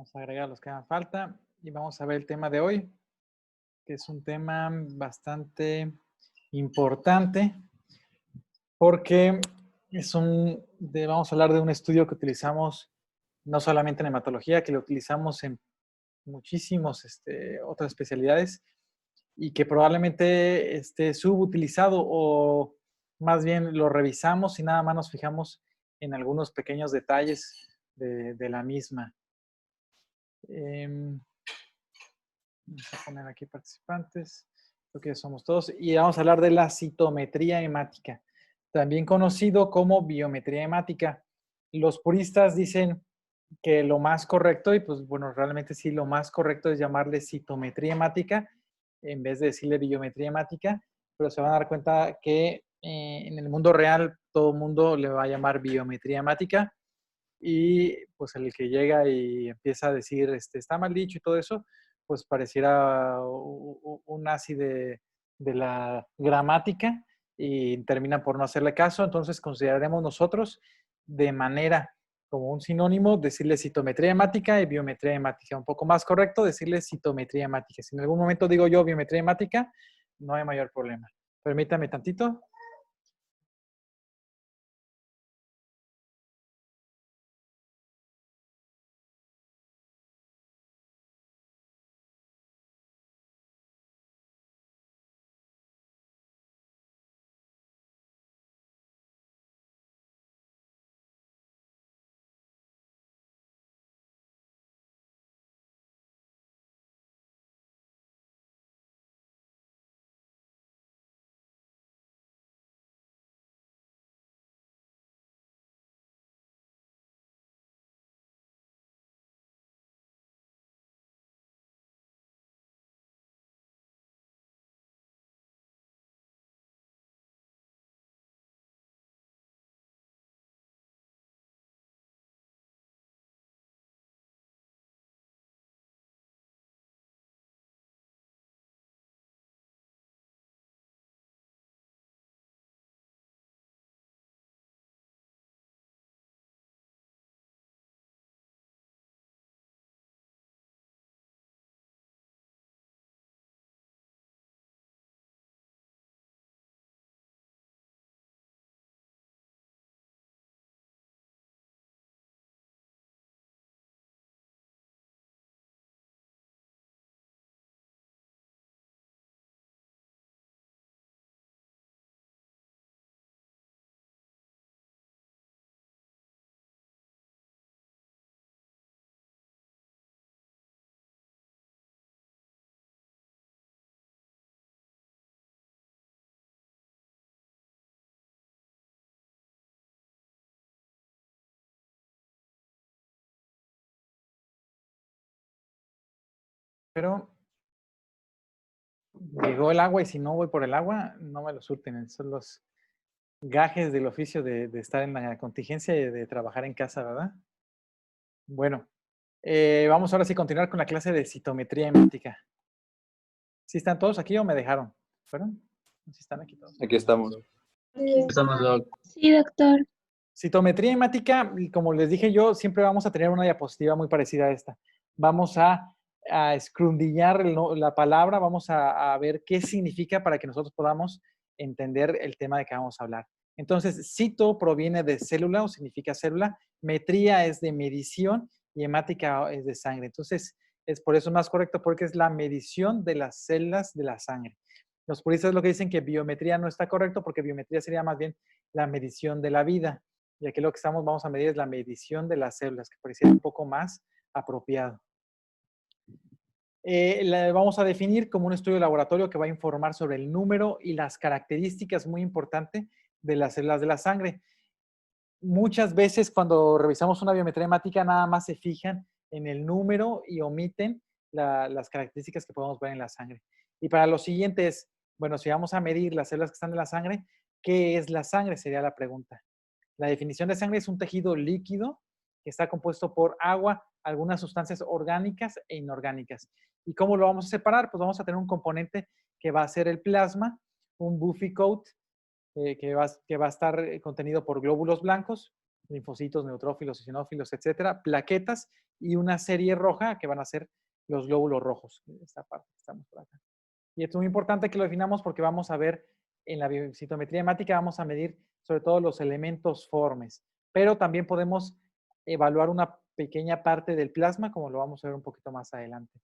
Vamos a agregar los que hagan falta y vamos a ver el tema de hoy, que es un tema bastante importante porque vamos a hablar de un estudio que utilizamos no solamente en hematología, que lo utilizamos en muchísimos otras especialidades y que probablemente esté subutilizado o más bien lo revisamos y nada más nos fijamos en algunos pequeños detalles de la misma. Vamos a poner aquí participantes, creo que ya somos todos, y vamos a hablar de la citometría hemática, también conocido como biometría hemática. Los puristas dicen que lo más correcto, y pues bueno, realmente sí, lo más correcto es llamarle citometría hemática en vez de decirle biometría hemática, pero se van a dar cuenta que en el mundo real todo el mundo le va a llamar biometría hemática y pues el que llega y empieza a decir está mal dicho y todo eso, pues pareciera un nazi de la gramática y termina por no hacerle caso. Entonces consideraremos nosotros de manera como un sinónimo decirle citometría hemática y biometría hemática. Un poco más correcto decirle citometría hemática. Si en algún momento digo yo biometría hemática, no hay mayor problema. Permítame tantito. Pero llegó el agua y si no voy por el agua, no me lo surten. Son los gajes del oficio de estar en la contingencia y de trabajar en casa, ¿verdad? Bueno, vamos ahora sí a continuar con la clase de citometría hemática. ¿Sí están todos aquí o me dejaron? ¿Fueron? ¿Sí están aquí todos? Aquí estamos. Estamos, Doc. Sí, doctor. Citometría hemática, y como les dije yo, siempre vamos a tener una diapositiva muy parecida a esta. Vamos a escrundillar la palabra, vamos a ver qué significa para que nosotros podamos entender el tema de que vamos a hablar. Entonces, cito proviene de célula o significa célula, metría es de medición y hemática es de sangre. Entonces, es por eso más correcto porque es la medición de las células de la sangre. Los puristas lo que dicen que biometría no está correcto porque biometría sería más bien la medición de la vida. Y aquí lo que vamos a medir es la medición de las células, que pareciera un poco más apropiado. Vamos a definir como un estudio de laboratorio que va a informar sobre el número y las características muy importantes de las células de la sangre. Muchas veces cuando revisamos una biometría hemática nada más se fijan en el número y omiten las características que podemos ver en la sangre. Y para lo siguiente es, bueno, si vamos a medir las células que están en la sangre, ¿qué es la sangre? Sería la pregunta. La definición de sangre es un tejido líquido que está compuesto por agua, algunas sustancias orgánicas e inorgánicas. ¿Y cómo lo vamos a separar? Pues vamos a tener un componente que va a ser el plasma, un buffy coat, que va a estar contenido por glóbulos blancos, linfocitos, neutrófilos, eosinófilos, etcétera, plaquetas y una serie roja que van a ser los glóbulos rojos. Esta parte que estamos por acá. Y esto es muy importante que lo definamos porque vamos a ver en la biocitometría hemática, vamos a medir sobre todo los elementos formes, pero también podemos evaluar una pequeña parte del plasma, como lo vamos a ver un poquito más adelante.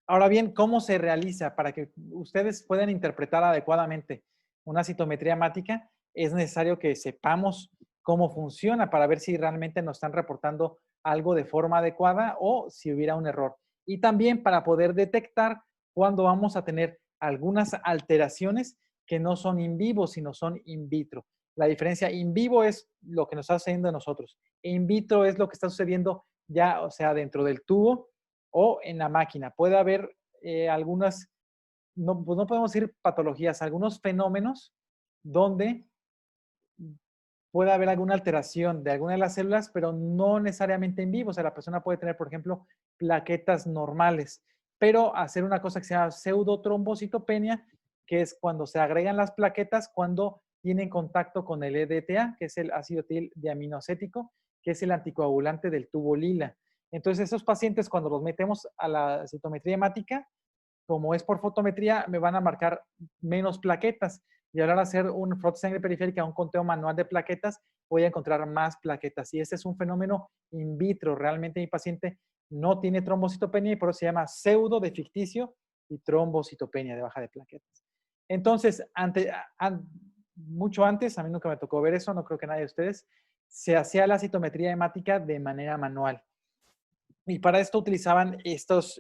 Ahora bien, ¿cómo se realiza? Para que ustedes puedan interpretar adecuadamente una citometría hemática, es necesario que sepamos cómo funciona para ver si realmente nos están reportando algo de forma adecuada o si hubiera un error. Y también para poder detectar cuando vamos a tener algunas alteraciones que no son in vivo, sino son in vitro. La diferencia in vivo es lo que nos está sucediendo a nosotros. In vitro es lo que está sucediendo ya, o sea, dentro del tubo o en la máquina. Puede haber algunas, no, pues no podemos decir patologías, algunos fenómenos donde puede haber alguna alteración de alguna de las células, pero no necesariamente en vivo. O sea, la persona puede tener, por ejemplo, plaquetas normales, pero hacer una cosa que se llama pseudotrombocitopenia, que es cuando se agregan las plaquetas cuando tienen contacto con el EDTA, que es el ácido diaminoacético, que es el anticoagulante del tubo lila. Entonces, esos pacientes, cuando los metemos a la citometría hemática, como es por fotometría, me van a marcar menos plaquetas. Y ahora al hacer un frotto de sangre periférica, un conteo manual de plaquetas, voy a encontrar más plaquetas. Y este es un fenómeno in vitro. Realmente mi paciente no tiene trombocitopenia y por eso se llama pseudo de ficticio y trombocitopenia de baja de plaquetas. Entonces, mucho antes, a mí nunca me tocó ver eso, no creo que nadie de ustedes, se hacía la citometría hemática de manera manual. Y para esto utilizaban estas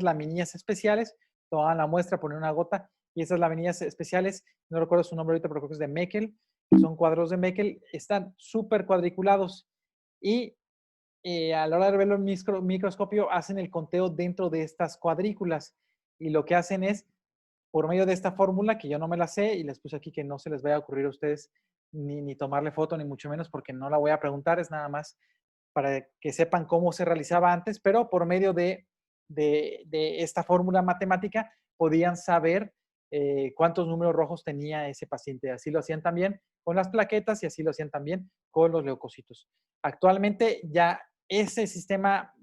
laminillas especiales, tomaban la muestra, ponían una gota, y estas laminillas especiales, no recuerdo su nombre ahorita, pero creo que es de Meckel, son cuadros de Meckel, están súper cuadriculados y a la hora de verlo en microscopio hacen el conteo dentro de estas cuadrículas y lo que hacen es, por medio de esta fórmula, que yo no me la sé y les puse aquí que no se les vaya a ocurrir a ustedes ni tomarle foto, ni mucho menos porque no la voy a preguntar, es nada más para que sepan cómo se realizaba antes, pero por medio de esta fórmula matemática podían saber cuántos números rojos tenía ese paciente. Así lo hacían también con las plaquetas y así lo hacían también con los leucocitos. Actualmente ya ese sistema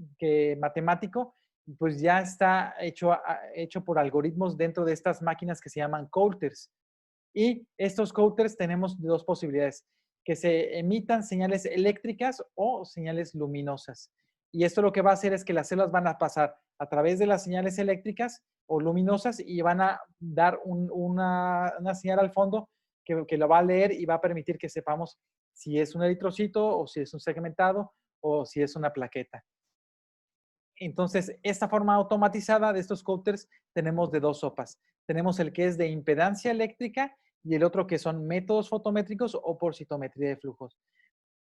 matemático pues ya está hecho por algoritmos dentro de estas máquinas que se llaman coulters. Y estos coulters tenemos dos posibilidades, que se emitan señales eléctricas o señales luminosas. Y esto lo que va a hacer es que las células van a pasar a través de las señales eléctricas o luminosas y van a dar una señal al fondo que lo va a leer y va a permitir que sepamos si es un eritrocito o si es un segmentado o si es una plaqueta. Entonces, esta forma automatizada de estos coulters tenemos de dos sopas. Tenemos el que es de impedancia eléctrica y el otro que son métodos fotométricos o por citometría de flujos.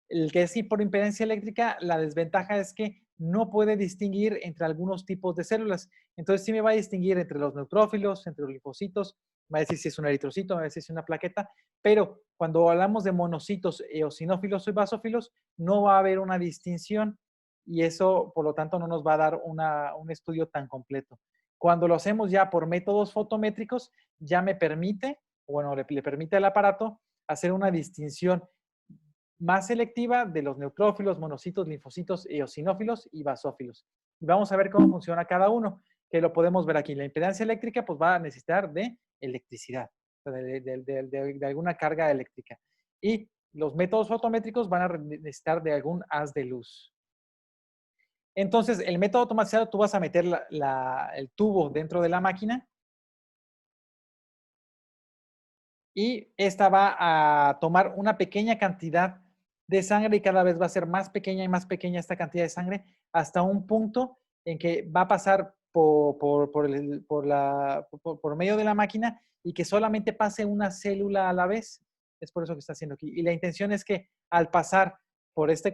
El que es por impedancia eléctrica, la desventaja es que no puede distinguir entre algunos tipos de células. Entonces, sí me va a distinguir entre los neutrófilos, entre los linfocitos, me va a decir si es un eritrocito, me va a decir si es una plaqueta, pero cuando hablamos de monocitos, eosinófilos y basófilos, no va a haber una distinción y eso, por lo tanto, no nos va a dar un estudio tan completo. Cuando lo hacemos ya por métodos fotométricos, ya me permite, bueno, le permite al aparato hacer una distinción más selectiva de los neutrófilos, monocitos, linfocitos, eosinófilos y basófilos. Y vamos a ver cómo funciona cada uno, que lo podemos ver aquí. La impedancia eléctrica pues va a necesitar de electricidad, de alguna carga eléctrica. Y los métodos fotométricos van a necesitar de algún haz de luz. Entonces, el método automatizado, tú vas a meter el tubo dentro de la máquina y esta va a tomar una pequeña cantidad de sangre y cada vez va a ser más pequeña y más pequeña esta cantidad de sangre hasta un punto en que va a pasar por medio de la máquina y que solamente pase una célula a la vez. Es por eso que está haciendo aquí. Y la intención es que al pasar por esos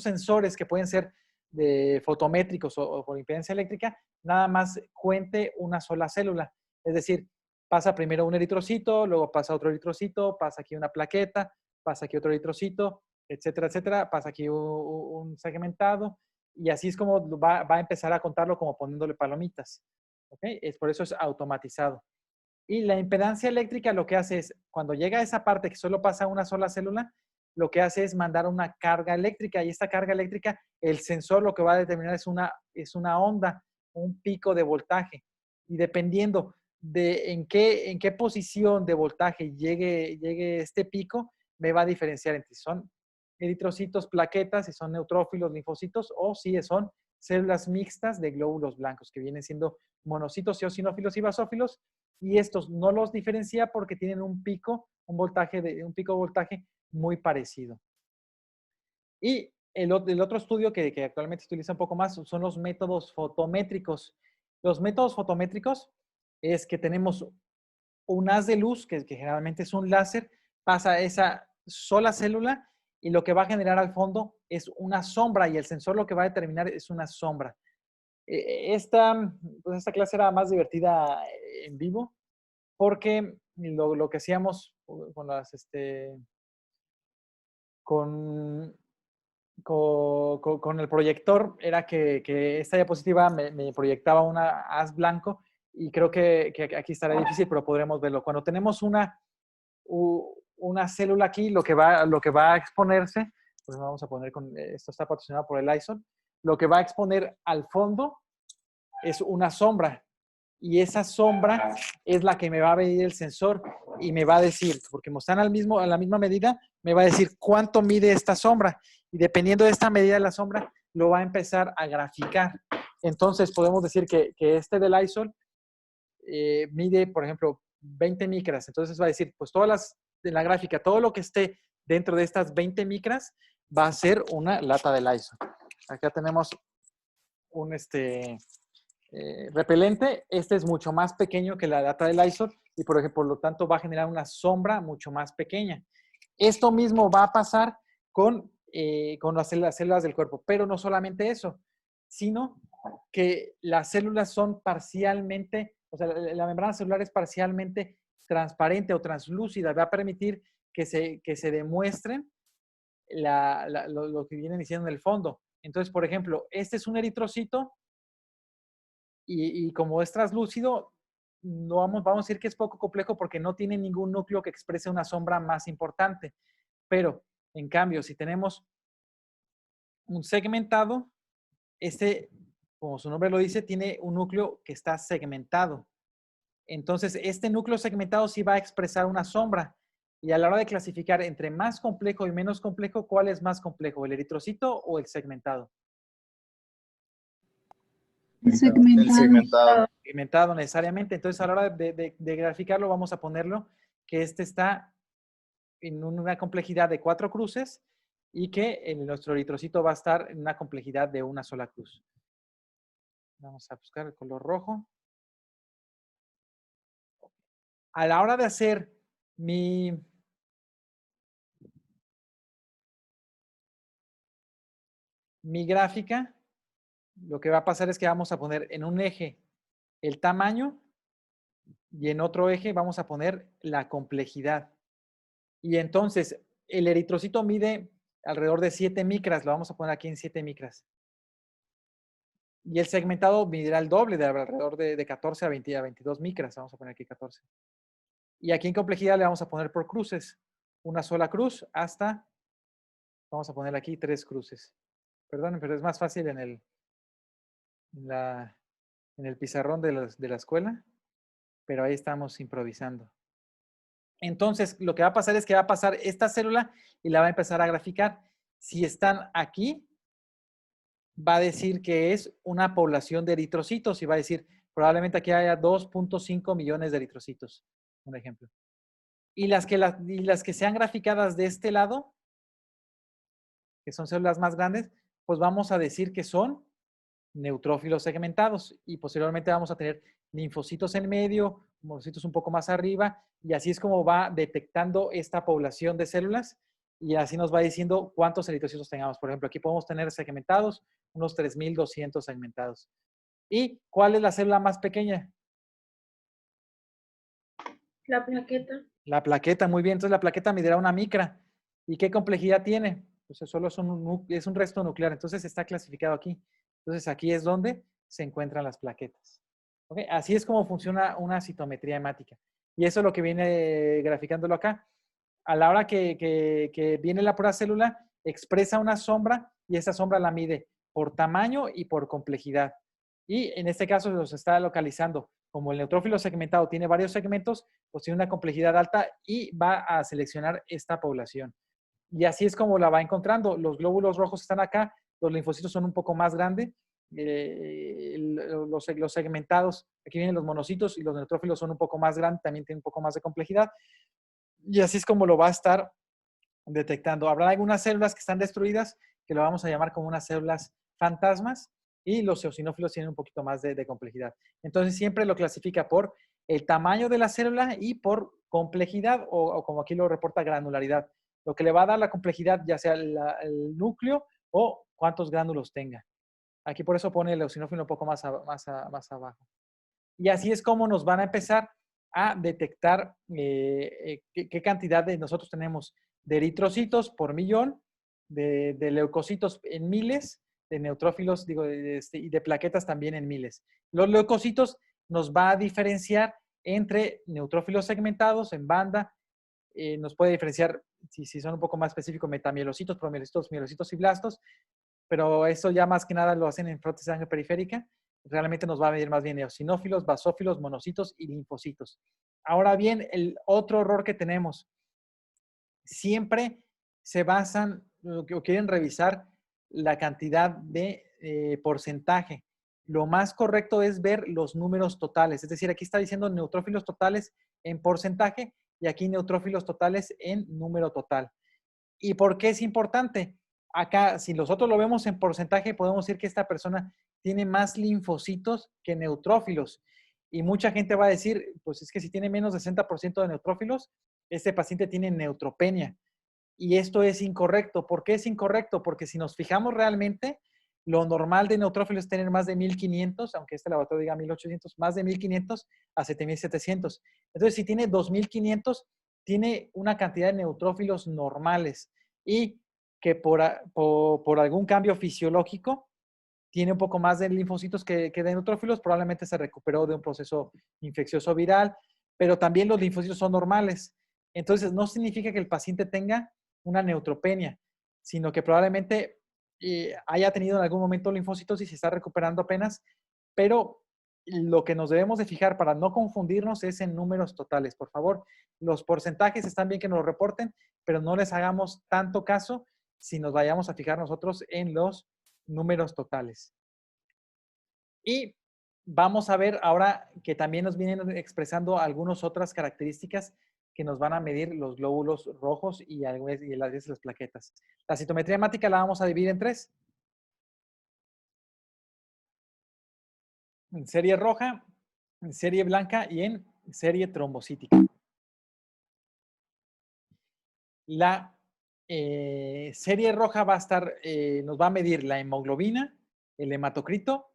sensores que pueden ser de fotométricos o por impedancia eléctrica, nada más cuente una sola célula. Es decir, pasa primero un eritrocito, luego pasa otro eritrocito, pasa aquí una plaqueta, pasa aquí otro eritrocito, etcétera, etcétera, pasa aquí un segmentado y así es como va a empezar a contarlo como poniéndole palomitas. ¿Okay? Es por eso es automatizado. Y la impedancia eléctrica lo que hace es, cuando llega a esa parte que solo pasa una sola célula, lo que hace es mandar una carga eléctrica y esta carga eléctrica, el sensor lo que va a determinar es una onda, un pico de voltaje. Y dependiendo de en qué posición de voltaje llegue este pico, me va a diferenciar entre si son eritrocitos, plaquetas, si son neutrófilos, linfocitos o si son células mixtas de glóbulos blancos, que vienen siendo monocitos, eosinófilos y basófilos. Y estos no los diferencia porque tienen un pico de voltaje muy parecido. Y el otro estudio que actualmente se utiliza un poco más son los métodos fotométricos. Los métodos fotométricos es que tenemos un haz de luz, que generalmente es un láser, pasa esa sola célula y lo que va a generar al fondo es una sombra y el sensor lo que va a determinar es una sombra. Esta clase era más divertida en vivo porque lo que hacíamos con las, con el proyector era que esta diapositiva me proyectaba una haz blanco y creo que aquí estará difícil, pero podremos verlo. Cuando tenemos una célula aquí, lo que va a exponerse, pues vamos a poner esto está patrocinado por el ISOL, lo que va a exponer al fondo es una sombra. Y esa sombra es la que me va a medir el sensor y me va a decir, porque como están a la misma medida, me va a decir cuánto mide esta sombra. Y dependiendo de esta medida de la sombra, lo va a empezar a graficar. Entonces, podemos decir que este del ISOL mide, por ejemplo, 20 micras. Entonces va a decir, pues de la gráfica, todo lo que esté dentro de estas 20 micras va a ser una lata del ISOL. Acá tenemos un repelente. Este es mucho más pequeño que la lata del ISOL y por lo tanto va a generar una sombra mucho más pequeña. Esto mismo va a pasar con las células del cuerpo, pero no solamente eso, sino que las células son parcialmente, o sea, la membrana celular es parcialmente transparente o translúcida, va a permitir que se demuestren lo que vienen diciendo en el fondo. Entonces, por ejemplo, este es un eritrocito y como es translúcido, no vamos a decir que es poco complejo porque no tiene ningún núcleo que exprese una sombra más importante. Pero, en cambio, si tenemos un segmentado, como su nombre lo dice, tiene un núcleo que está segmentado. Entonces, este núcleo segmentado sí va a expresar una sombra. Y a la hora de clasificar entre más complejo y menos complejo, ¿cuál es más complejo? ¿El eritrocito o el segmentado? El segmentado. Segmentado necesariamente. Entonces, a la hora de graficarlo, vamos a ponerlo que este está en una complejidad de 4 cruces y que nuestro eritrocito va a estar en una complejidad de una sola cruz. Vamos a buscar el color rojo. A la hora de hacer mi gráfica, lo que va a pasar es que vamos a poner en un eje el tamaño y en otro eje vamos a poner la complejidad. Y entonces, el eritrocito mide alrededor de 7 micras, lo vamos a poner aquí en 7 micras. Y el segmentado medirá el doble, de alrededor de 14 a 22 micras, vamos a poner aquí 14. Y aquí en complejidad le vamos a poner por cruces. Una sola cruz hasta, vamos a poner aquí 3 cruces. Perdón, pero es más fácil en el pizarrón de la escuela, pero ahí estamos improvisando. Entonces, lo que va a pasar es que va a pasar esta célula y la va a empezar a graficar. Si están aquí, va a decir que es una población de eritrocitos y va a decir, probablemente aquí haya 2.5 millones de eritrocitos, un ejemplo. Y las que sean graficadas de este lado, que son células más grandes, pues vamos a decir que son neutrófilos segmentados y posteriormente vamos a tener linfocitos en medio, monocitos un poco más arriba y así es como va detectando esta población de células y así nos va diciendo cuántos eritrocitos tengamos. Por ejemplo, aquí podemos tener segmentados, unos 3.200 segmentados. ¿Y cuál es la célula más pequeña? La plaqueta. La plaqueta, muy bien. Entonces la plaqueta medirá una micra. ¿Y qué complejidad tiene? Pues solo es un resto nuclear. Entonces está clasificado aquí. Entonces aquí es donde se encuentran las plaquetas. ¿Okay? Así es como funciona una citometría hemática. Y eso es lo que viene graficándolo acá. A la hora que viene la pura célula, expresa una sombra y esa sombra la mide por tamaño y por complejidad. Y en este caso los está localizando. Como el neutrófilo segmentado tiene varios segmentos, pues tiene una complejidad alta y va a seleccionar esta población. Y así es como la va encontrando. Los glóbulos rojos están acá, los linfocitos son un poco más grandes, los segmentados, aquí vienen los monocitos y los neutrófilos son un poco más grandes, también tienen un poco más de complejidad. Y así es como lo va a estar detectando. Habrá algunas células que están destruidas, que lo vamos a llamar como unas células fantasmas, y los eosinófilos tienen un poquito más de complejidad. Entonces siempre lo clasifica por el tamaño de la célula y por complejidad, o como aquí lo reporta, granularidad. Lo que le va a dar la complejidad, ya sea el núcleo o cuántos gránulos tenga. Aquí por eso pone el eosinófilo un poco más abajo. Y así es como nos van a empezar a detectar qué cantidad de nosotros tenemos de eritrocitos por millón, de leucocitos en miles, de neutrófilos, digo, y de plaquetas también en miles. Los leucocitos nos va a diferenciar entre neutrófilos segmentados en banda, nos puede diferenciar, si son un poco más específicos, metamielocitos, promielocitos, mielocitos y blastos, pero eso ya más que nada lo hacen en prótesis de sangre periférica. Realmente nos va a medir más bien eosinófilos, basófilos, monocitos y linfocitos. Ahora bien, el otro error que tenemos, siempre se basan o quieren revisar la cantidad de porcentaje. Lo más correcto es ver los números totales. Es decir, aquí está diciendo neutrófilos totales en porcentaje y aquí neutrófilos totales en número total. ¿Y por qué es importante? Acá, si nosotros lo vemos en porcentaje, podemos decir que esta persona tiene más linfocitos que neutrófilos. Y mucha gente va a decir, pues es que si tiene menos de 60% de neutrófilos, este paciente tiene neutropenia. Y esto es incorrecto. ¿Por qué es incorrecto? Porque si nos fijamos realmente, lo normal de neutrófilos es tener más de 1500, aunque este laboratorio diga 1800, más de 1500 a 7700. Entonces, si tiene 2500, tiene una cantidad de neutrófilos normales y que por algún cambio fisiológico tiene un poco más de linfocitos que de neutrófilos, probablemente se recuperó de un proceso infeccioso viral, pero también los linfocitos son normales. Entonces, no significa que el paciente tenga una neutropenia, sino que probablemente haya tenido en algún momento linfocitos y se está recuperando apenas, pero lo que nos debemos de fijar para no confundirnos es en números totales. Por favor, los porcentajes están bien que nos lo reporten, pero no les hagamos tanto caso si nos vayamos a fijar nosotros en los números totales. Y vamos a ver ahora que también nos vienen expresando algunas otras características que nos van a medir los glóbulos rojos y a veces las plaquetas. La citometría hemática la vamos a dividir en tres. En serie roja, en serie blanca y en serie trombocítica. La serie roja va a estar, nos va a medir la hemoglobina, el hematocrito,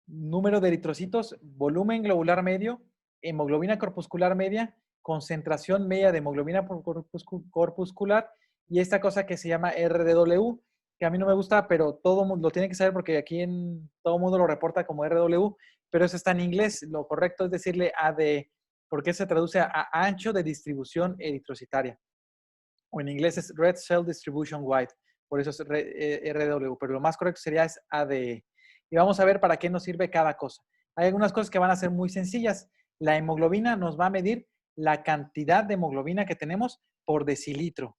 número de eritrocitos, volumen globular medio, hemoglobina corpuscular media, concentración media de hemoglobina corpuscular y esta cosa que se llama RDW, que a mí no me gusta, pero todo mundo lo tiene que saber porque aquí todo el mundo lo reporta como RW, pero eso está en inglés. Lo correcto es decirle AD, porque se traduce a ancho de distribución eritrocitaria. O en inglés es Red Cell Distribution Wide, por eso es RW, pero lo más correcto sería es ADE. Y vamos a ver para qué nos sirve cada cosa. Hay algunas cosas que van a ser muy sencillas. La hemoglobina nos va a medir la cantidad de hemoglobina que tenemos por decilitro.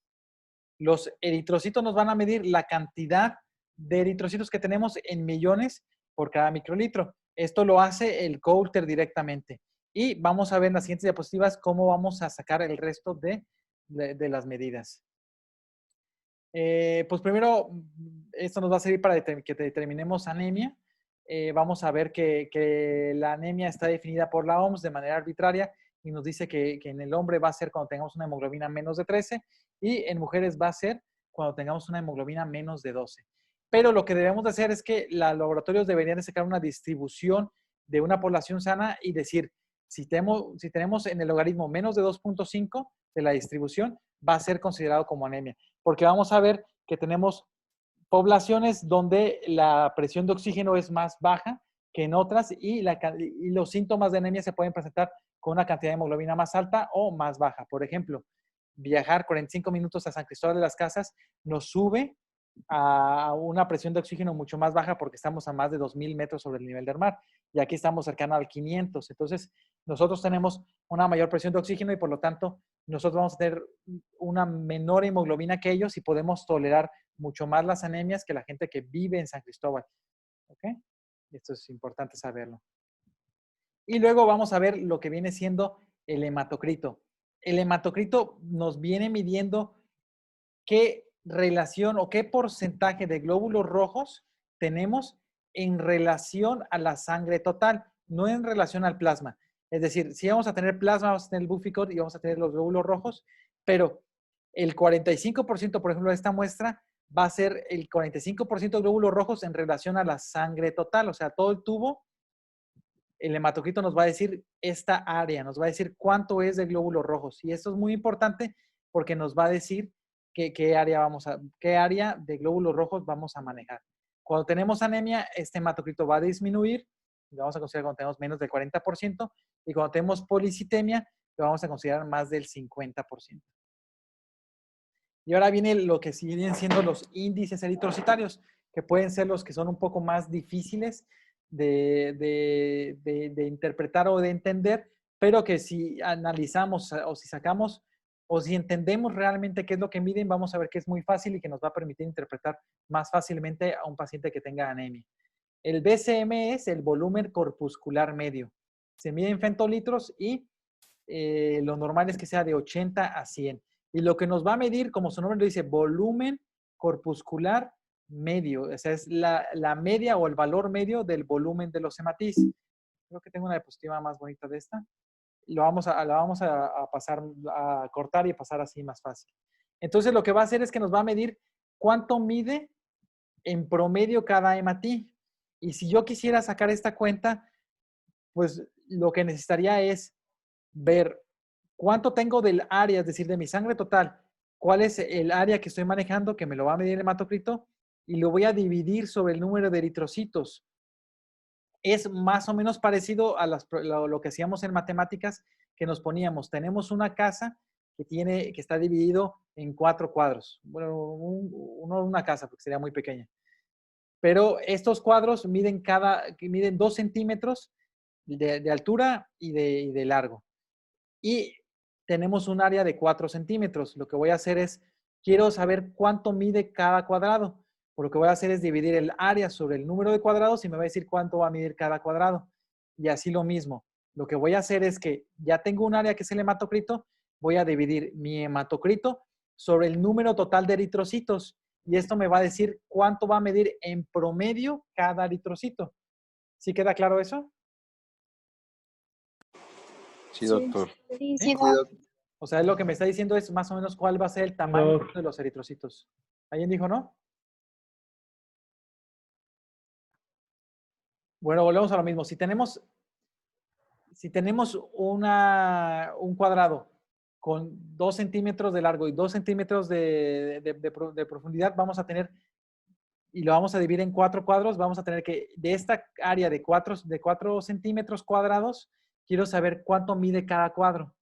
Los eritrocitos nos van a medir la cantidad de eritrocitos que tenemos en millones por cada microlitro. Esto lo hace el Coulter directamente. Y vamos a ver en las siguientes diapositivas cómo vamos a sacar el resto de las medidas. Pues primero, esto nos va a servir para que determinemos anemia. Vamos a ver que la anemia está definida por la OMS de manera arbitraria y nos dice que en el hombre va a ser cuando tengamos una hemoglobina menos de 13 y en mujeres va a ser cuando tengamos una hemoglobina menos de 12. Pero lo que debemos de hacer es que los laboratorios deberían de sacar una distribución de una población sana y decir, si tenemos en el logaritmo menos de 2.5 de la distribución, va a ser considerado como anemia. Porque vamos a ver que tenemos poblaciones donde la presión de oxígeno es más baja que en otras y los síntomas de anemia se pueden presentar con una cantidad de hemoglobina más alta o más baja. Por ejemplo, viajar 45 minutos a San Cristóbal de las Casas nos sube a una presión de oxígeno mucho más baja porque estamos a más de 2,000 metros sobre el nivel del mar y aquí estamos cercano al 500. Entonces, nosotros tenemos una mayor presión de oxígeno y por lo tanto, nosotros vamos a tener una menor hemoglobina que ellos y podemos tolerar mucho más las anemias que la gente que vive en San Cristóbal. ¿Ok? Esto es importante saberlo. Y luego vamos a ver lo que viene siendo el hematocrito. El hematocrito nos viene midiendo qué relación o qué porcentaje de glóbulos rojos tenemos en relación a la sangre total, no en relación al plasma. Es decir, si vamos a tener plasma, vamos a tener el Buffy-Coat y vamos a tener los glóbulos rojos, pero el 45%, por ejemplo, de esta muestra va a ser el 45% de glóbulos rojos en relación a la sangre total, o sea, todo el tubo. El hematocrito nos va a decir esta área, nos va a decir cuánto es de glóbulos rojos. Y esto es muy importante porque nos va a decir qué área de glóbulos rojos vamos a manejar. Cuando tenemos anemia, este hematocrito va a disminuir, lo vamos a considerar cuando tenemos menos del 40%, y cuando tenemos policitemia, lo vamos a considerar más del 50%. Y ahora viene lo que siguen siendo los índices eritrocitarios, que pueden ser los que son un poco más difíciles de interpretar o de entender, pero que si analizamos o si sacamos o si entendemos realmente qué es lo que miden, vamos a ver que es muy fácil y que nos va a permitir interpretar más fácilmente a un paciente que tenga anemia. El BCM es el volumen corpuscular medio. Se mide en femtolitros y lo normal es que sea de 80 a 100. Y lo que nos va a medir, como su nombre lo dice, volumen corpuscular medio. O sea, es la media o el valor medio del volumen de los hematís. Creo que tengo una diapositiva más bonita de esta. La vamos a pasar, a cortar y pasar así más fácil. Entonces, lo que va a hacer es que nos va a medir cuánto mide en promedio cada hematí. Y si yo quisiera sacar esta cuenta, pues lo que necesitaría es ver cuánto tengo del área, es decir, de mi sangre total, cuál es el área que estoy manejando, que me lo va a medir el hematocrito, y lo voy a dividir sobre el número de eritrocitos. Es más o menos parecido a lo que hacíamos en matemáticas, que nos poníamos, tenemos una casa que está dividido en 4 cuadros. Bueno, una casa, porque sería muy pequeña. Pero estos cuadros miden 2 centímetros de altura y de largo. Y tenemos un área de 4 centímetros. Lo que voy a hacer es, quiero saber cuánto mide cada cuadrado. Por lo que voy a hacer es dividir el área sobre el número de cuadrados y me va a decir cuánto va a medir cada cuadrado. Y así lo mismo. Lo que voy a hacer es que ya tengo un área que es el hematocrito, voy a dividir mi hematocrito sobre el número total de eritrocitos. Y esto me va a decir cuánto va a medir en promedio cada eritrocito. ¿Sí queda claro eso? Sí, doctor. Sí, ¿Sí? doctor. O sea, lo que me está diciendo es más o menos cuál va a ser el tamaño de los eritrocitos. ¿Alguien dijo no? Bueno, volvemos a lo mismo. Si tenemos un cuadrado con 2 centímetros de largo y 2 centímetros de profundidad, vamos a tener, y lo vamos a dividir en 4 cuadros, vamos a tener que, de esta área de 4 centímetros cuadrados, quiero saber cuánto mide cada cuadro.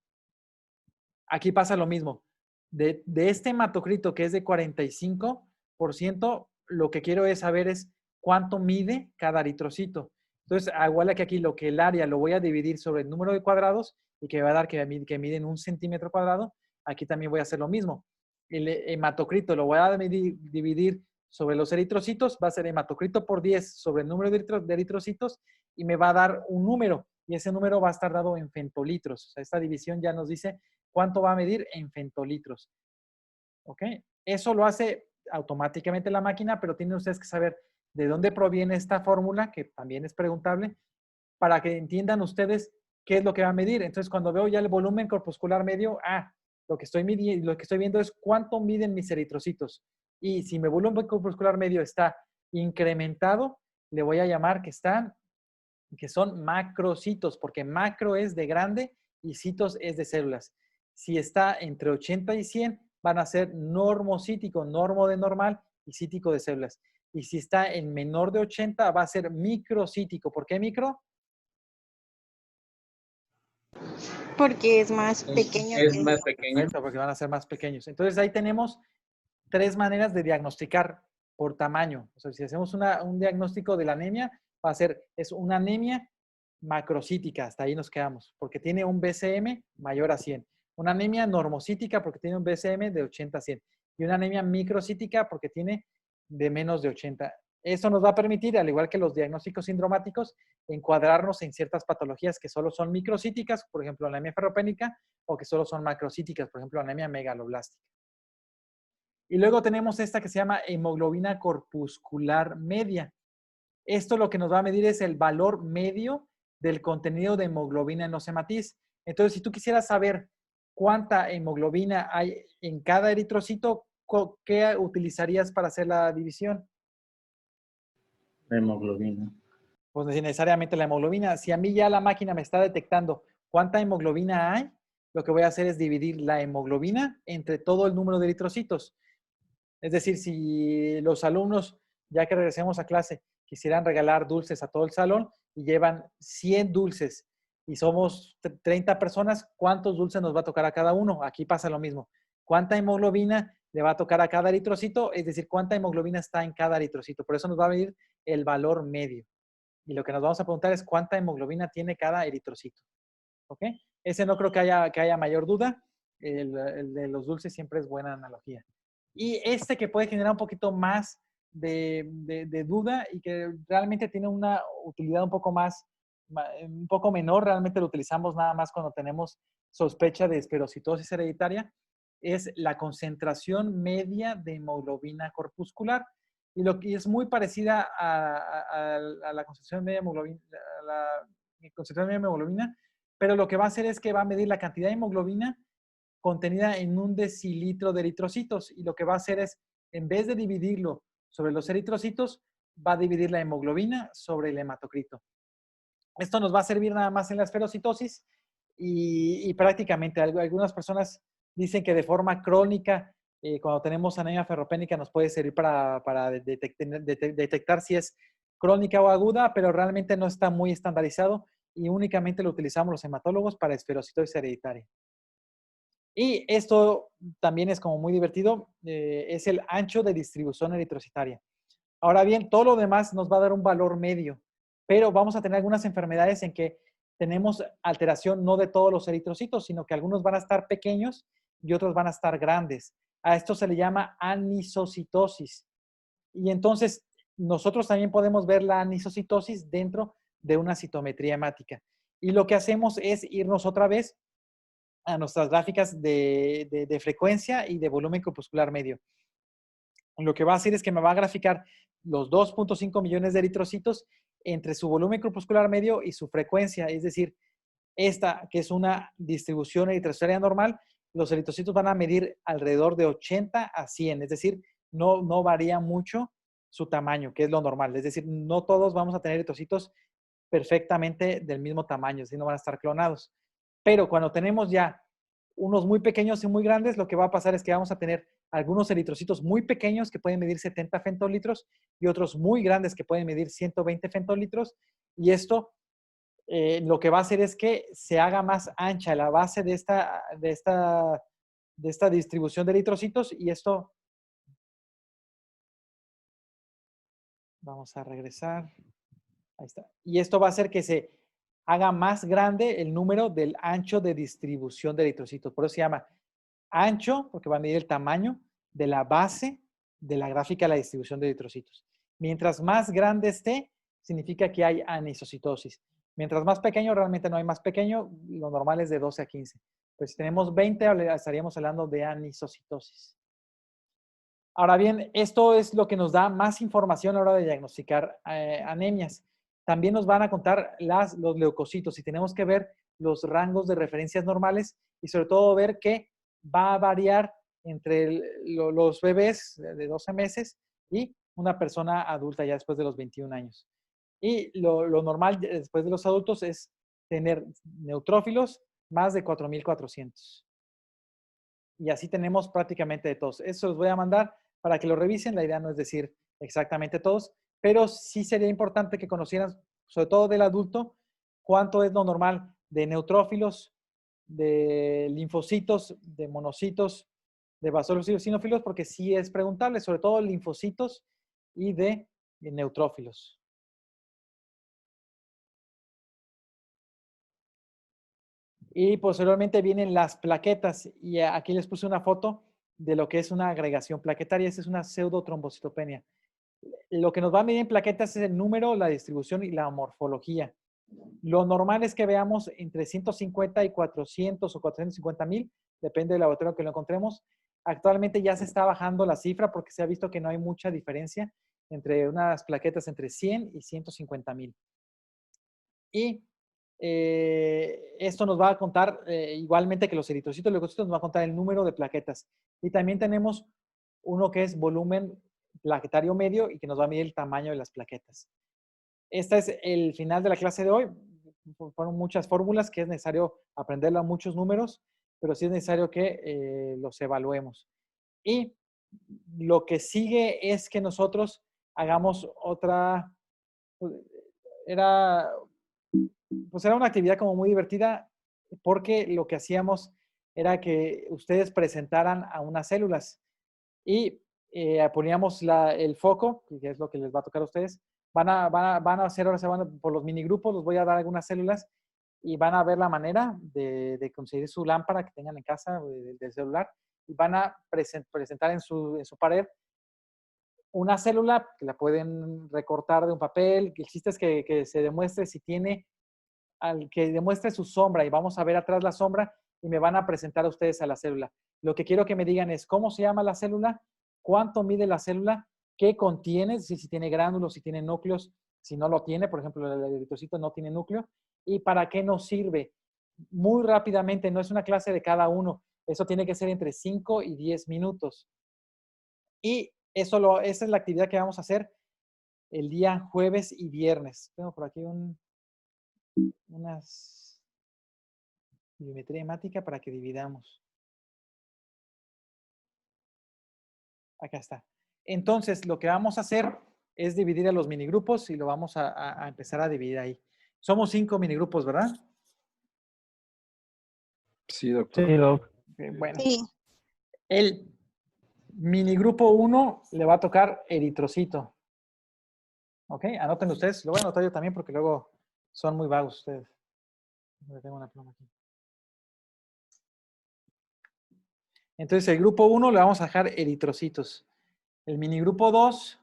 Aquí pasa lo mismo. De este hematocrito que es de 45%, lo que quiero es saber es cuánto mide cada eritrocito. Entonces, igual que aquí, el área lo voy a dividir sobre el número de cuadrados y que me va a dar que miden 1 centímetro cuadrado. Aquí también voy a hacer lo mismo. El hematocrito lo voy a dividir sobre los eritrocitos, va a ser hematocrito por 10 sobre el número de eritrocitos y me va a dar un número. Y ese número va a estar dado en femtolitros. O sea, esta división ya nos dice cuánto va a medir en femtolitros. ¿Ok? Eso lo hace automáticamente la máquina, pero tienen ustedes que saber de dónde proviene esta fórmula, que también es preguntable, para que entiendan ustedes qué es lo que va a medir. Entonces, cuando veo ya el volumen corpuscular medio, lo que estoy viendo es cuánto miden mis eritrocitos. Y si mi volumen corpuscular medio está incrementado, le voy a llamar que son macrocitos, porque macro es de grande y citos es de células. Si está entre 80 y 100, van a ser normocítico, normo de normal y cítico de células. Y si está en menor de 80, va a ser microcítico. ¿Por qué micro? Porque es más pequeño Es que más pequeño. Perfecto, porque van a ser más pequeños. Entonces ahí tenemos 3 maneras de diagnosticar por tamaño. O sea, si hacemos un diagnóstico de la anemia, va a ser, es una anemia macrocítica, hasta ahí nos quedamos, porque tiene un BCM mayor a 100. Una anemia normocítica porque tiene un BCM de 80 a 100. Y una anemia microcítica porque tiene de menos de 80. Eso nos va a permitir, al igual que los diagnósticos sindromáticos, encuadrarnos en ciertas patologías que solo son microcíticas, por ejemplo, la anemia ferropénica, o que solo son macrocíticas, por ejemplo, anemia megaloblástica. Y luego tenemos esta que se llama hemoglobina corpuscular media. Esto lo que nos va a medir es el valor medio del contenido de hemoglobina en los hematis. Entonces, si tú quisieras saber cuánta hemoglobina hay en cada eritrocito, ¿qué utilizarías para hacer la división? La hemoglobina. Pues necesariamente la hemoglobina. Si a mí ya la máquina me está detectando cuánta hemoglobina hay, lo que voy a hacer es dividir la hemoglobina entre todo el número de eritrocitos. Es decir, si los alumnos, ya que regresemos a clase, quisieran regalar dulces a todo el salón y llevan 100 dulces y somos 30 personas, ¿cuántos dulces nos va a tocar a cada uno? Aquí pasa lo mismo. ¿Cuánta hemoglobina le va a tocar a cada eritrocito? Es decir, ¿cuánta hemoglobina está en cada eritrocito? Por eso nos va a medir el valor medio. Y lo que nos vamos a preguntar es cuánta hemoglobina tiene cada eritrocito. ¿Ok? Ese no creo que haya mayor duda. El de los dulces siempre es buena analogía. Y este que puede generar un poquito más de duda y que realmente tiene una utilidad un poco menor, realmente lo utilizamos nada más cuando tenemos sospecha de esferocitosis hereditaria, es la concentración media de hemoglobina corpuscular. Y lo que es muy parecida a la concentración media de hemoglobina, concentración media de hemoglobina, pero lo que va a hacer es que va a medir la cantidad de hemoglobina contenida en un decilitro de eritrocitos. Y lo que va a hacer es, en vez de dividirlo sobre los eritrocitos, va a dividir la hemoglobina sobre el hematocrito. Esto nos va a servir nada más en la esferocitosis y prácticamente algunas personas dicen que de forma crónica, cuando tenemos anemia ferropénica, nos puede servir para detectar si es crónica o aguda, pero realmente no está muy estandarizado y únicamente lo utilizamos los hematólogos para esferocitosis hereditaria. Y esto también es como muy divertido, es el ancho de distribución eritrocitaria. Ahora bien, todo lo demás nos va a dar un valor medio, pero vamos a tener algunas enfermedades en que tenemos alteración no de todos los eritrocitos, sino que algunos van a estar pequeños y otros van a estar grandes. A esto se le llama anisocitosis. Y entonces nosotros también podemos ver la anisocitosis dentro de una citometría hemática. Y lo que hacemos es irnos otra vez a nuestras gráficas de frecuencia y de volumen corpuscular medio. Lo que va a hacer es que me va a graficar los 2.5 millones de eritrocitos entre su volumen corpuscular medio y su frecuencia, es decir, esta que es una distribución eritrocitaria normal, los eritrocitos van a medir alrededor de 80 a 100, es decir, no varía mucho su tamaño, que es lo normal, es decir, no todos vamos a tener eritrocitos perfectamente del mismo tamaño, si no van a estar clonados. Pero cuando tenemos ya unos muy pequeños y muy grandes, lo que va a pasar es que vamos a tener algunos eritrocitos muy pequeños que pueden medir 70 femtolitros y otros muy grandes que pueden medir 120 femtolitros. Y esto lo que va a hacer es que se haga más ancha la base de esta distribución de eritrocitos y esto, vamos a regresar, ahí está. Y esto va a hacer que se haga más grande el número del ancho de distribución de eritrocitos. Por eso se llama ancho, porque va a medir el tamaño de la base de la gráfica de la distribución de eritrocitos. Mientras más grande esté, significa que hay anisocitosis. Mientras más pequeño, realmente no hay más pequeño, lo normal es de 12 a 15. Pues si tenemos 20, estaríamos hablando de anisocitosis. Ahora bien, esto es lo que nos da más información a la hora de diagnosticar anemias. También nos van a contar los leucocitos y tenemos que ver los rangos de referencias normales y sobre todo ver que va a variar entre los bebés de 12 meses y una persona adulta ya después de los 21 años. Y lo normal después de los adultos es tener neutrófilos más de 4,400. Y así tenemos prácticamente de todos. Eso los voy a mandar para que lo revisen. La idea no es decir exactamente todos, pero sí sería importante que conocieran, sobre todo del adulto, cuánto es lo normal de neutrófilos, de linfocitos, de monocitos, de basófilos y eosinófilos, porque sí es preguntable, sobre todo linfocitos y de neutrófilos. Y posteriormente vienen las plaquetas. Y aquí les puse una foto de lo que es una agregación plaquetaria. Esa es una pseudotrombocitopenia. Lo que nos va a medir en plaquetas es el número, la distribución y la morfología. Lo normal es que veamos entre 150 y 400 o 450,000, depende del laboratorio que lo encontremos. Actualmente ya se está bajando la cifra porque se ha visto que no hay mucha diferencia entre unas plaquetas entre 100 y 150,000. Y esto nos va a contar, igualmente que los eritrocitos y leucocitos, nos va a contar el número de plaquetas. Y también tenemos uno que es volumen plaquetario medio y que nos va a medir el tamaño de las plaquetas. Este es el final de la clase de hoy. Fueron muchas fórmulas que es necesario aprenderlo a muchos números, pero sí es necesario que los evaluemos. Y lo que sigue es que nosotros hagamos otra, era una actividad como muy divertida porque lo que hacíamos era que ustedes presentaran a unas células y poníamos el foco, que es lo que les va a tocar a ustedes. Van a hacer ahora, por los minigrupos, les voy a dar algunas células y van a ver la manera de conseguir su lámpara que tengan en casa del celular y van a presentar en su pared una célula que la pueden recortar de un papel. El chiste es que se demuestre si tiene, que demuestre su sombra y vamos a ver atrás la sombra y me van a presentar a ustedes a la célula. Lo que quiero que me digan es cómo se llama la célula, cuánto mide la célula, qué contiene, si tiene gránulos, si tiene núcleos, si no lo tiene, por ejemplo, el eritrocito no tiene núcleo, y para qué nos sirve. Muy rápidamente, no es una clase de cada uno, eso tiene que ser entre 5 y 10 minutos. Y esa es la actividad que vamos a hacer el día jueves y viernes. Tengo por aquí unas biometría hemática para que dividamos. Acá está. Entonces, lo que vamos a hacer es dividir a los minigrupos y lo vamos a empezar a dividir ahí. Somos 5 minigrupos, ¿verdad? Sí, doctor. Sí, Doc. Bueno. Sí. El minigrupo 1 le va a tocar eritrocito. ¿Ok? Anoten ustedes. Lo voy a anotar yo también porque luego son muy vagos ustedes. Tengo una pluma aquí. Entonces, el grupo 1 le vamos a dejar eritrocitos. El minigrupo 2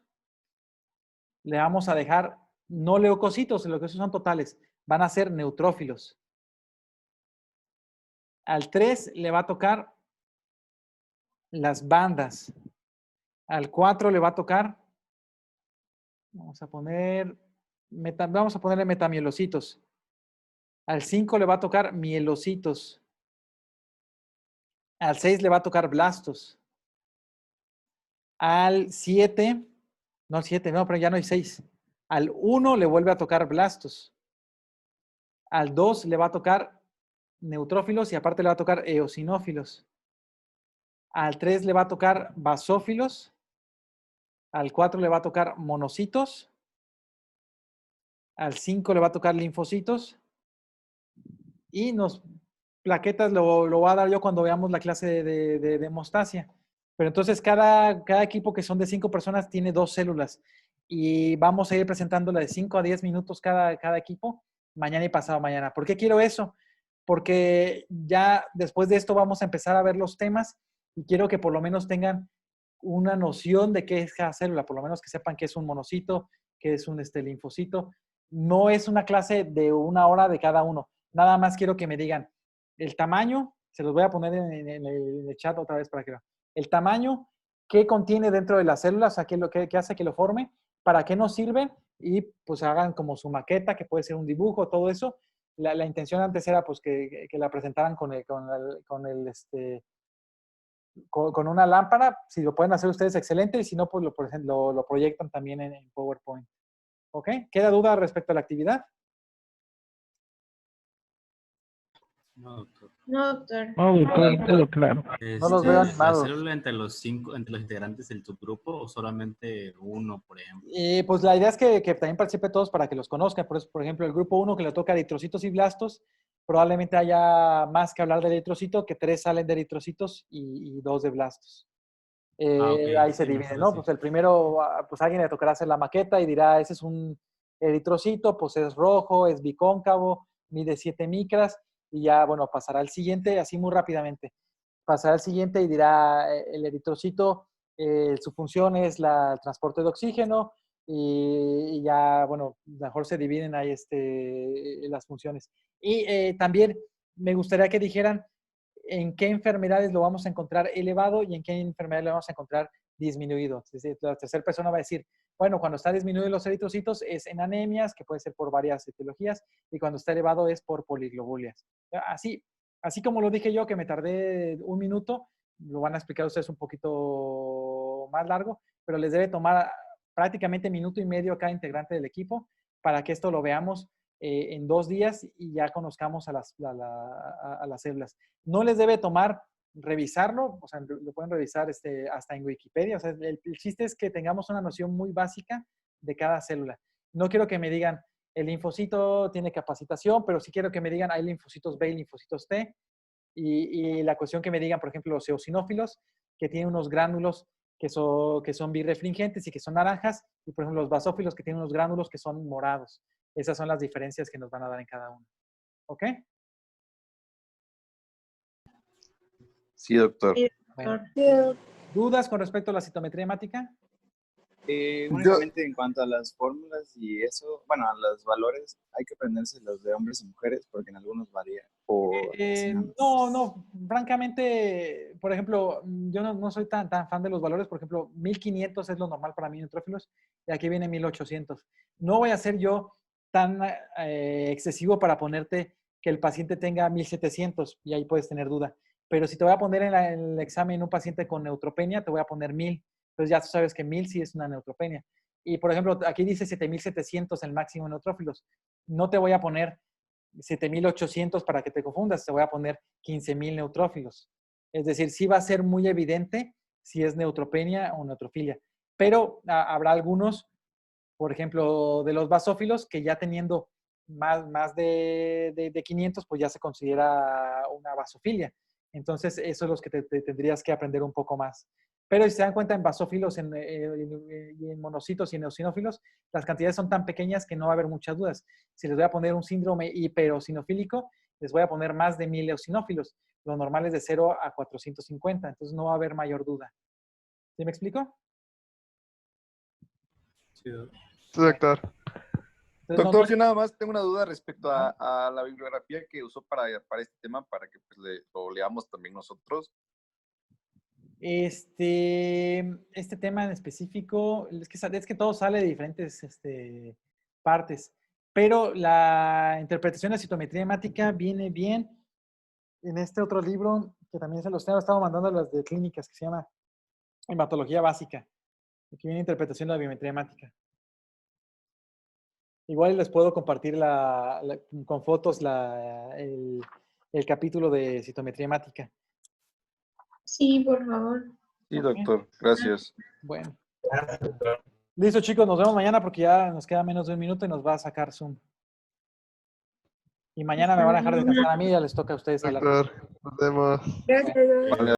le vamos a dejar no leucocitos, lo que esos son totales. Van a ser neutrófilos. Al 3 le va a tocar las bandas. Al 4 le va a tocar, vamos a ponerle metamielocitos. Al 5 le va a tocar mielocitos. Al 6 le va a tocar blastos. Al 7, no, 7, no, pero ya no hay 6. Al 1 le vuelve a tocar blastos. Al 2 le va a tocar neutrófilos y aparte le va a tocar eosinófilos. Al 3 le va a tocar basófilos. Al 4 le va a tocar monocitos. Al 5 le va a tocar linfocitos. Y plaquetas lo voy a dar yo cuando veamos la clase de hemostasia. Pero entonces cada equipo que son de 5 personas tiene 2 células. Y vamos a ir presentándola de 5 a 10 minutos cada equipo, mañana y pasado mañana. ¿Por qué quiero eso? Porque ya después de esto vamos a empezar a ver los temas y quiero que por lo menos tengan una noción de qué es cada célula, por lo menos que sepan qué es un monocito, qué es un linfocito. No es una clase de 1 hora de cada uno. Nada más quiero que me digan el tamaño, se los voy a poner en el chat otra vez para que vean. El tamaño, qué contiene dentro de las células, o sea, qué hace que lo forme, para qué nos sirve y pues hagan como su maqueta, que puede ser un dibujo, todo eso. La intención antes era pues que la presentaran con una lámpara. Si lo pueden hacer ustedes, excelente, y si no, pues lo proyectan también en PowerPoint. ¿Ok? ¿Queda duda respecto a la actividad? No, doctor. No, doctor. No, doctor, todo claro. No los veo ¿La animados. célula entre los integrantes del subgrupo o solamente uno, por ejemplo? Pues la idea es que también participe todos para que los conozcan. Por ejemplo, el grupo 1 que le toca eritrocitos y blastos, probablemente haya más que hablar de eritrocito, que 3 salen de eritrocitos y 2 de blastos. Ok, Ahí se sí, divide, mejor ¿no? así. Pues el primero, pues a alguien le tocará hacer la maqueta y dirá, ese es un eritrocito, pues es rojo, es bicóncavo, mide 7 micras, y ya, bueno, pasará al siguiente, así muy rápidamente. Pasará al siguiente y dirá, el eritrocito, su función es el transporte de oxígeno, y ya, bueno, mejor se dividen ahí las funciones. Y también me gustaría que dijeran en qué enfermedades lo vamos a encontrar elevado y en qué enfermedades lo vamos a encontrar disminuido. Es decir, la tercera persona va a decir, bueno, cuando está disminuido los eritrocitos es en anemias, que puede ser por varias etiologías, y cuando está elevado es por poliglobulias. Así como lo dije yo, que me tardé 1 minuto, lo van a explicar ustedes un poquito más largo, pero les debe tomar prácticamente 1 minuto y medio a cada integrante del equipo para que esto lo veamos en 2 días y ya conozcamos a las células. No les debe tomar revisarlo, o sea, lo pueden revisar hasta en Wikipedia. O sea, el chiste es que tengamos una noción muy básica de cada célula. No quiero que me digan, el linfocito tiene capacitación, pero sí quiero que me digan, hay linfocitos B y linfocitos T. Y la cuestión que me digan, por ejemplo, los eosinófilos, que tienen unos gránulos que son birrefringentes y que son naranjas, y por ejemplo los basófilos que tienen unos gránulos que son morados. Esas son las diferencias que nos van a dar en cada uno. ¿Ok? Sí, doctor. Sí, Bueno. doctor. ¿Dudas con respecto a la citometría hemática? Únicamente en cuanto a las fórmulas y eso, bueno, a los valores, hay que aprenderse los de hombres y mujeres porque en algunos varía. No, francamente, por ejemplo, yo no soy tan fan de los valores. Por ejemplo, 1500 es lo normal para mí en neutrófilos y aquí viene 1800. No voy a ser yo tan excesivo para ponerte que el paciente tenga 1700 y ahí puedes tener duda. Pero si te voy a poner en el examen un paciente con neutropenia, te voy a poner 1000. Entonces ya tú sabes que 1000 sí es una neutropenia. Y por ejemplo, aquí dice 7700 el máximo en neutrófilos. No te voy a poner 7800 para que te confundas, te voy a poner 15000 neutrófilos. Es decir, sí va a ser muy evidente si es neutropenia o neutrofilia. Pero habrá algunos, por ejemplo, de los basófilos, que ya teniendo más de 500, pues ya se considera una basofilia. Entonces, eso es los que te tendrías que aprender un poco más. Pero si se dan cuenta, en basófilos, en monocitos y en eosinófilos, las cantidades son tan pequeñas que no va a haber muchas dudas. Si les voy a poner un síndrome hiperosinofílico, les voy a poner más de 1000 eosinófilos. Lo normal es de 0 a 450, entonces no va a haber mayor duda. ¿Sí me explico? Sí, doctor. Sí, doctor. Entonces, Doctor, yo nada más tengo una duda respecto Ajá. a la bibliografía que usó para este tema, para que pues, lo leamos también nosotros. Este tema en específico, es que todo sale de diferentes partes, pero la interpretación de citometría hemática viene bien en este otro libro, que también se los tengo estado mandando a las de clínicas, que se llama Hematología Básica. Aquí viene interpretación de la biometría hemática. Igual les puedo compartir con fotos el capítulo de citometría hemática. Sí, por favor. Sí, Ok. doctor, gracias. Bueno. Listo, chicos, nos vemos mañana porque ya nos queda menos de 1 minuto y nos va a sacar Zoom. Y mañana me van a dejar descansar a mí y ya les toca a ustedes hablar. Doctor, nos vemos. Gracias. Vale.